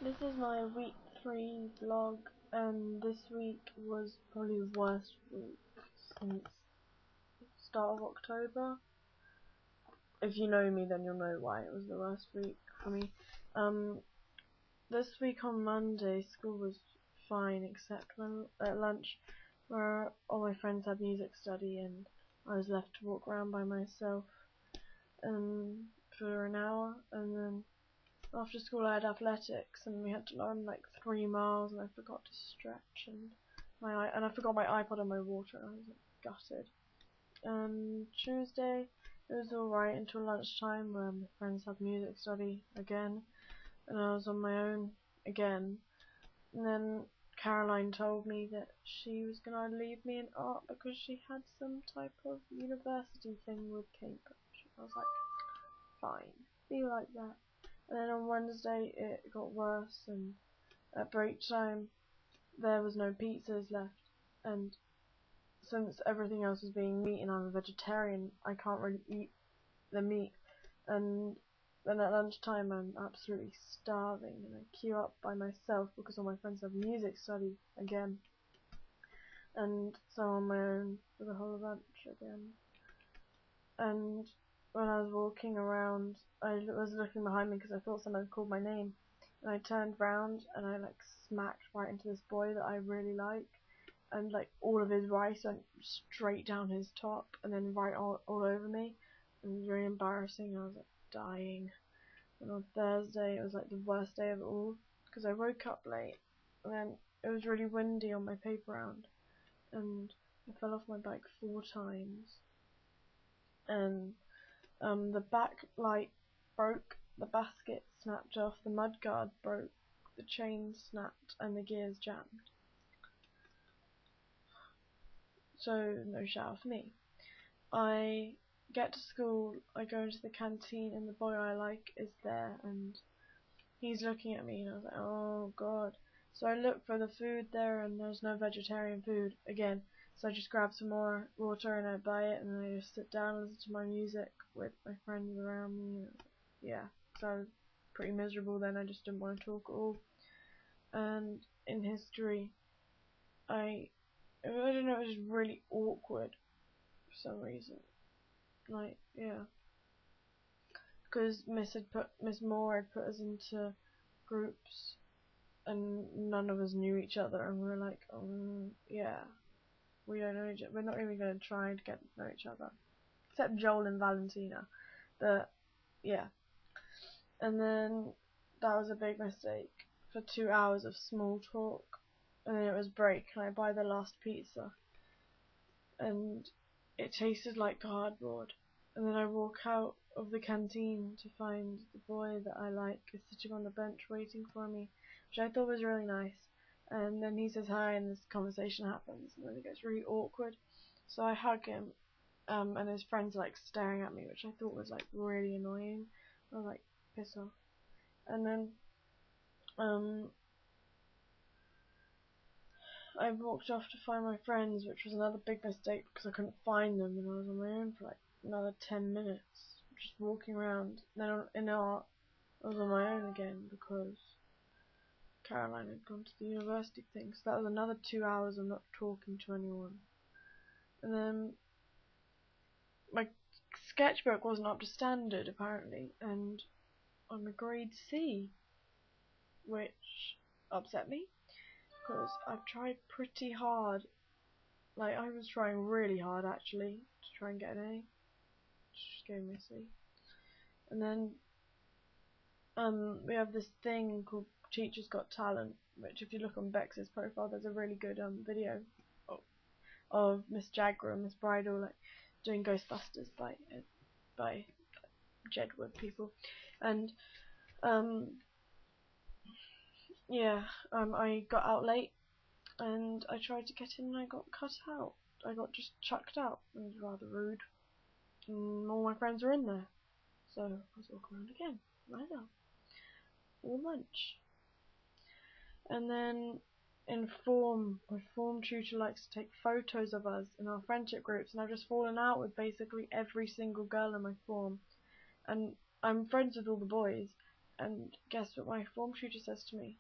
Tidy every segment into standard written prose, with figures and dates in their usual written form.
This is my week 3 vlog, and this week was probably the worst week since the start of October. If you know me, then you'll know why it was the worst week for me. This week on Monday, school was fine except when at lunch, where all my friends had music study and I was left to walk around by myself for an hour, and then after school I had athletics and we had to run like 3 miles, and I forgot to stretch and I forgot my iPod and my water, and I was like, gutted. Tuesday it was alright until lunchtime where my friends had music study again and I was on my own again, and then Caroline told me that she was gonna leave me in art because she had some type of university thing with Cambridge. I was like, fine, be like that. And then on Wednesday it got worse, and at break time there was no pizzas left, and since everything else was being meat and I'm a vegetarian, I can't really eat the meat. And then at lunchtime I'm absolutely starving and I queue up by myself because all my friends have music study again, and so on my own for the whole lunch again. And when I was walking around, I was looking behind me because I thought someone called my name, and I turned round and I like smacked right into this boy that I really like, and like all of his rice went straight down his top and then right all over me. It was really embarrassing. I was like dying. And on Thursday it was like the worst day of it all because I woke up late and then it was really windy on my paper round and I fell off my bike 4 times, and the back light broke, the basket snapped off, the mudguard broke, the chain snapped, and the gears jammed. So no shower for me. I get to school, I go into the canteen, and the boy I like is there, and he's looking at me, and I was like, oh god. So I look for the food there, and there's no vegetarian food again. So I just grab some more water and I buy it, and then I just sit down and listen to my music with my friends around me. Yeah, so I was pretty miserable then. I just didn't want to talk at all. And in history, I don't know, it was really awkward for some reason. Like, yeah, because Miss Moore had put us into groups, and none of us knew each other, and we were like, yeah. We don't know each other. We're not even going to try to get to know each other. Except Joel and Valentina. But, yeah. And then, that was a big mistake. For 2 hours of small talk. And then it was break, and I buy the last pizza. And it tasted like cardboard. And then I walk out of the canteen to find the boy that I like is sitting on the bench waiting for me, which I thought was really nice. And then he says hi and this conversation happens, and then it gets really awkward. So I hug him, and his friends are like staring at me, which I thought was like really annoying. I was like, piss off. And then I walked off to find my friends, which was another big mistake because I couldn't find them, and I was on my own for like another 10 minutes, just walking around. Then in art, I was on my own again because Caroline had gone to the university thing, so that was another 2 hours of not talking to anyone. And then my sketchbook wasn't up to standard apparently, and I'm a grade C, which upset me because I've tried pretty hard. Like, I was trying really hard actually to try and get an A. Just gave me a C. And then we have this thing called Teachers Got Talent, which if you look on Bex's profile, there's a really good video of Miss Jagger and Miss Bridal like doing Ghostbusters by Jedward people, and yeah, I got out late and I tried to get in and I got cut out. I got just chucked out. It was rather rude. And all my friends were in there, so I was walking around again myself all lunch. And then in form, my form tutor likes to take photos of us in our friendship groups, and I've just fallen out with basically every single girl in my form. And I'm friends with all the boys, And guess what my form tutor says to me?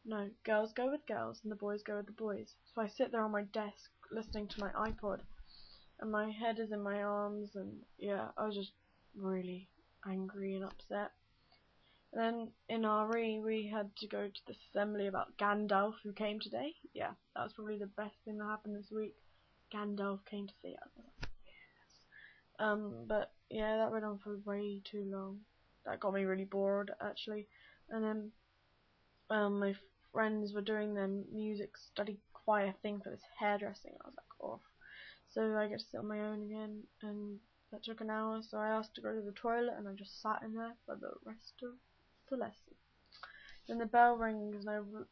No, girls go with girls and the boys go with the boys. So I sit there on my desk listening to my iPod, and my head is in my arms, and yeah, I was just really angry and upset. And then in RE we had to go to this assembly about Gandalf, who came today. Yeah, that was probably the best thing that happened this week. Gandalf came to see us. But yeah, that went on for way too long. That got me really bored, actually. And then my friends were doing their music study choir thing for this hairdressing. I was like, oh. So I get to sit on my own again, and that took an hour. So I asked to go to the toilet, and I just sat in there for the rest of the lesson. Then the bell rings,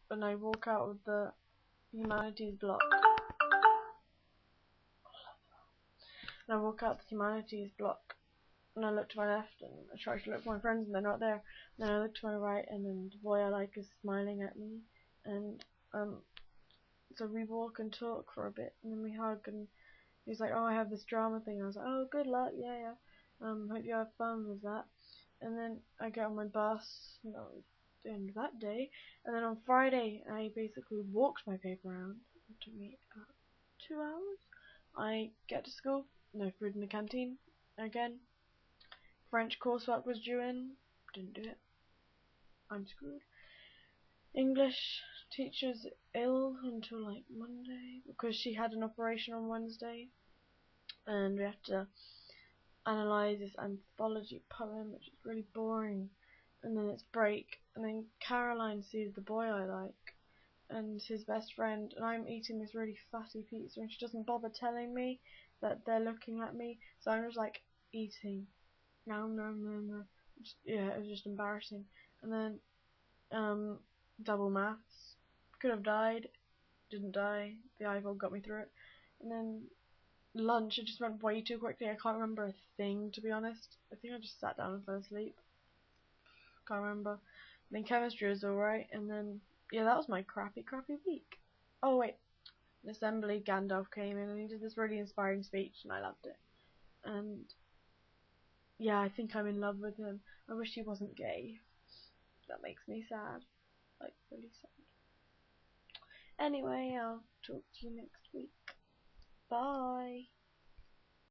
and I walk out of the humanities block. And I walk out the humanities block, and I look to my left, and I try to look for my friends, and they're not there. And then I look to my right, and then the boy I like is smiling at me. And so we walk and talk for a bit, and then we hug, and he's like, oh, I have this drama thing. I was like, oh, good luck, yeah. Hope you have fun with that. And then I get on my bus, and that was the end of that day. And then on Friday, I basically walked my paper around. It took me about 2 hours. I get to school, no food in the canteen, again. French coursework was due in, didn't do it. I'm screwed. English teacher's ill until like Monday, because she had an operation on Wednesday. And we have to analyse this anthology poem, which is really boring. And then it's break, and then Caroline sees the boy I like and his best friend, and I'm eating this really fatty pizza, and she doesn't bother telling me that they're looking at me, so I'm just like eating. No. Yeah, it was just embarrassing. And then double maths, could have died, didn't die. The iPod got me through it. And then lunch, it just went way too quickly. I can't remember a thing, to be honest. I think I just sat down and fell asleep. Can't remember. And then chemistry was alright, and then yeah, that was my crappy week. Oh wait, in assembly, Gandalf came in and he did this really inspiring speech, and I loved it. And yeah, I think I'm in love with him. I wish he wasn't gay. That makes me sad, like really sad. Anyway, I'll talk to you next week. Bye.